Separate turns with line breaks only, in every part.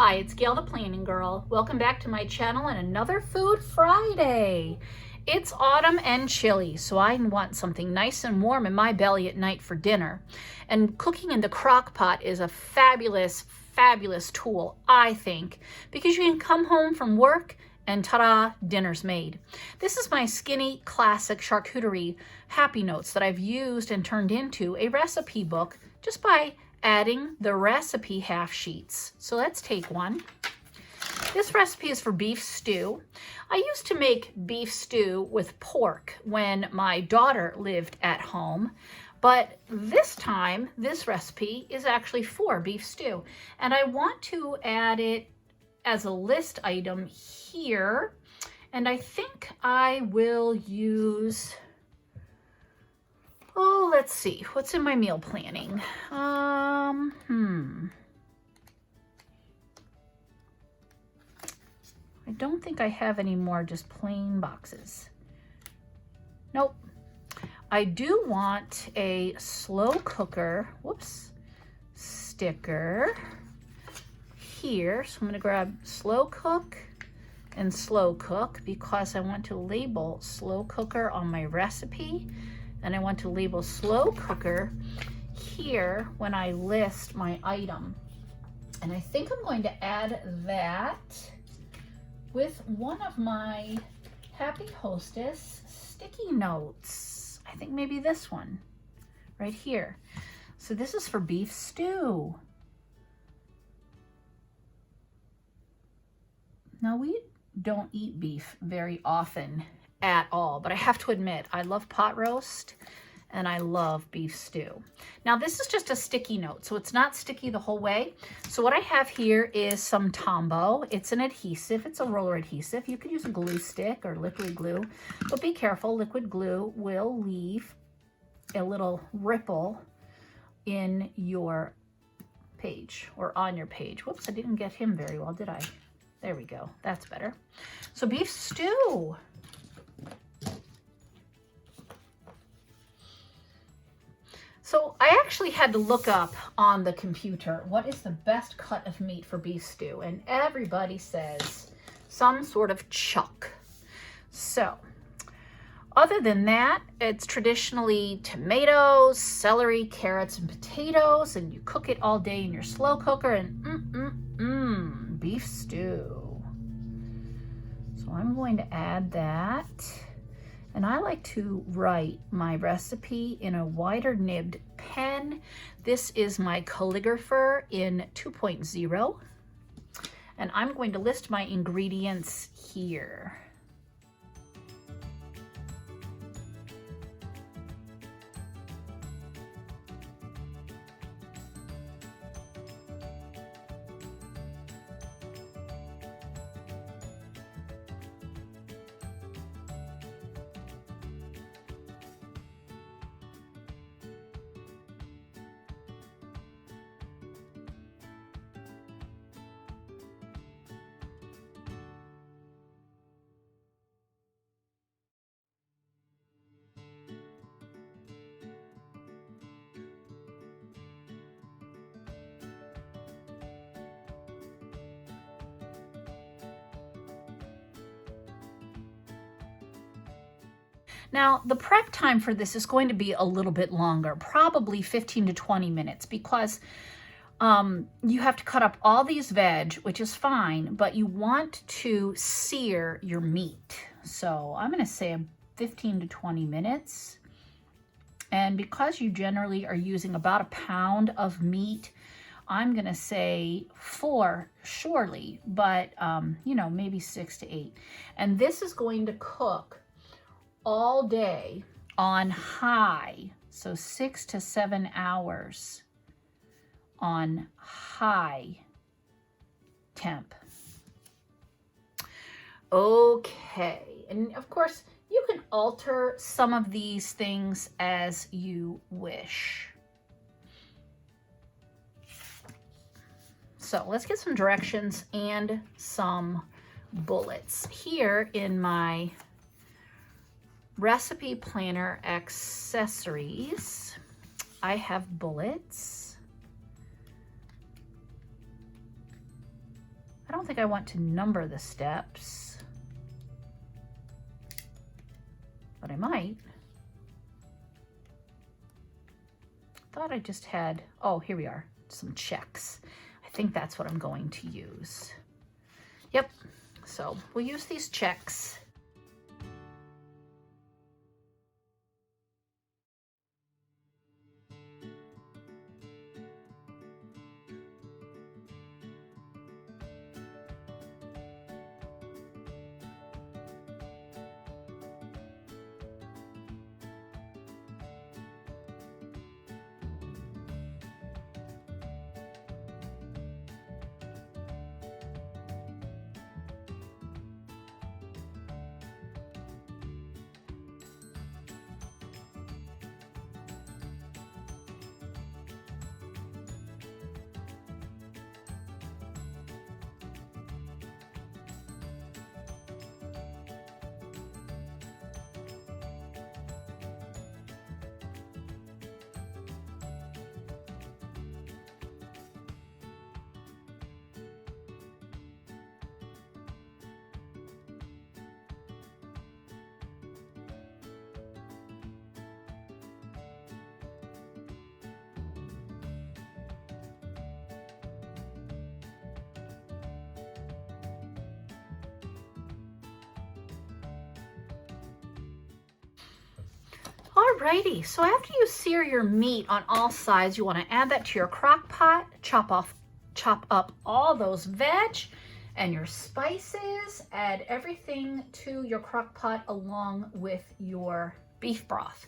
Hi, it's Gail the Planning Girl. Welcome back to my channel and another Food Friday. It's autumn and chilly, so I want something nice and warm in my belly at night for dinner. And cooking in the crock pot is a fabulous, fabulous tool, I think, because you can come home from work and ta-da, dinner's made. This is my skinny classic charcuterie happy notes that I've used and turned into a recipe book just by adding the recipe half sheets. So let's take one. This recipe is for beef stew. I used to make beef stew with pork when my daughter lived at home, but this time this recipe is actually for beef stew. And I want to add it as a list item here. And I think I will use, let's see, what's in my meal planning? I don't think I have any more just plain boxes. Nope. I do want a slow cooker, sticker here. So I'm gonna grab slow cook and slow cook because I want to label slow cooker on my recipe. And I want to label slow cooker here when I list my item. And I think I'm going to add that with one of my Happy Hostess sticky notes. I think maybe this one right here. So this is for beef stew. Now we don't eat beef very often at all, but I have to admit, I love pot roast and I love beef stew. Now this is just a sticky note, so it's not sticky the whole way. So what I have here is some Tombow. It's an adhesive, it's a roller adhesive. You could use a glue stick or liquid glue, but be careful, liquid glue will leave a little ripple in your page or on your page. Whoops, I didn't get him very well, did I? There we go, that's better. So beef stew. So I actually had to look up on the computer what is the best cut of meat for beef stew, and everybody says some sort of chuck. So other than that, it's traditionally tomatoes, celery, carrots, and potatoes, and you cook it all day in your slow cooker, and beef stew. So I'm going to add that. And I like to write my recipe in a wider nibbed pen. This is my calligrapher in 2.0. And I'm going to list my ingredients here. Now, the prep time for this is going to be a little bit longer, probably 15 to 20 minutes, because you have to cut up all these veg, which is fine, but you want to sear your meat. So I'm going to say 15 to 20 minutes. And because you generally are using about a pound of meat, I'm going to say 4, surely, but maybe 6 to 8. And this is going to cook all day on high, so 6 to 7 hours on high temp. Okay, and of course you can alter some of these things as you wish. So let's get some directions and some bullets. Here in my recipe planner accessories, I have bullets. don't think I want to number the steps, but I might. Thought I just had, oh, here we are, some checks. I think that's what I'm going to use. Yep, so we'll use these checks. Alrighty, so after you sear your meat on all sides, you want to add that to your crock pot, chop up all those veg and your spices, add everything to your crock pot along with your beef broth.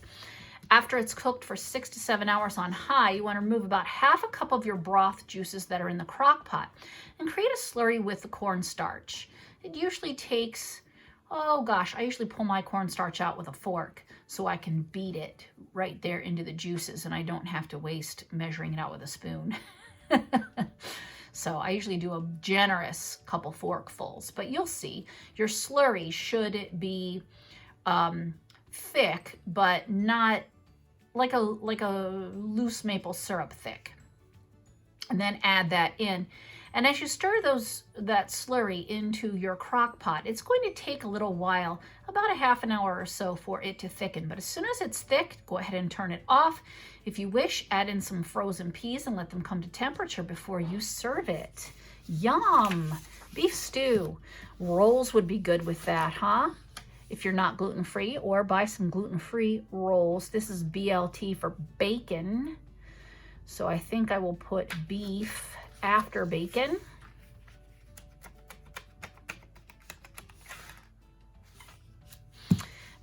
After it's cooked for 6 to 7 hours on high, you want to remove about half a cup of your broth juices that are in the crock pot and create a slurry with the cornstarch. It usually takes, oh gosh, I usually pull my cornstarch out with a fork so I can beat it right there into the juices and I don't have to waste measuring it out with a spoon. So I usually do a generous couple forkfuls, but you'll see your slurry should be thick, but not like a loose maple syrup thick. And then add that in. And as you stir that slurry into your crock pot, it's going to take a little while, about a half an hour or so for it to thicken. But as soon as it's thick, go ahead and turn it off. If you wish, add in some frozen peas and let them come to temperature before you serve it. Yum! Beef stew. Rolls would be good with that, huh? If you're not gluten-free, or buy some gluten-free rolls. This is BLT for bacon. So I think I will put beef after bacon.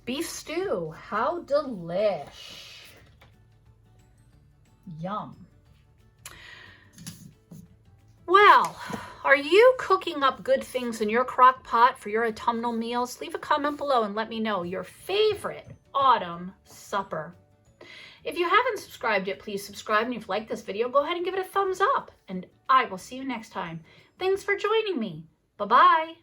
Beef stew, how delish. Yum. Well, are you cooking up good things in your crock pot for your autumnal meals? Leave a comment below and let me know your favorite autumn supper. If you haven't subscribed yet, please subscribe. And if you like this video, go ahead and give it a thumbs up. And I will see you next time. Thanks for joining me. Bye-bye.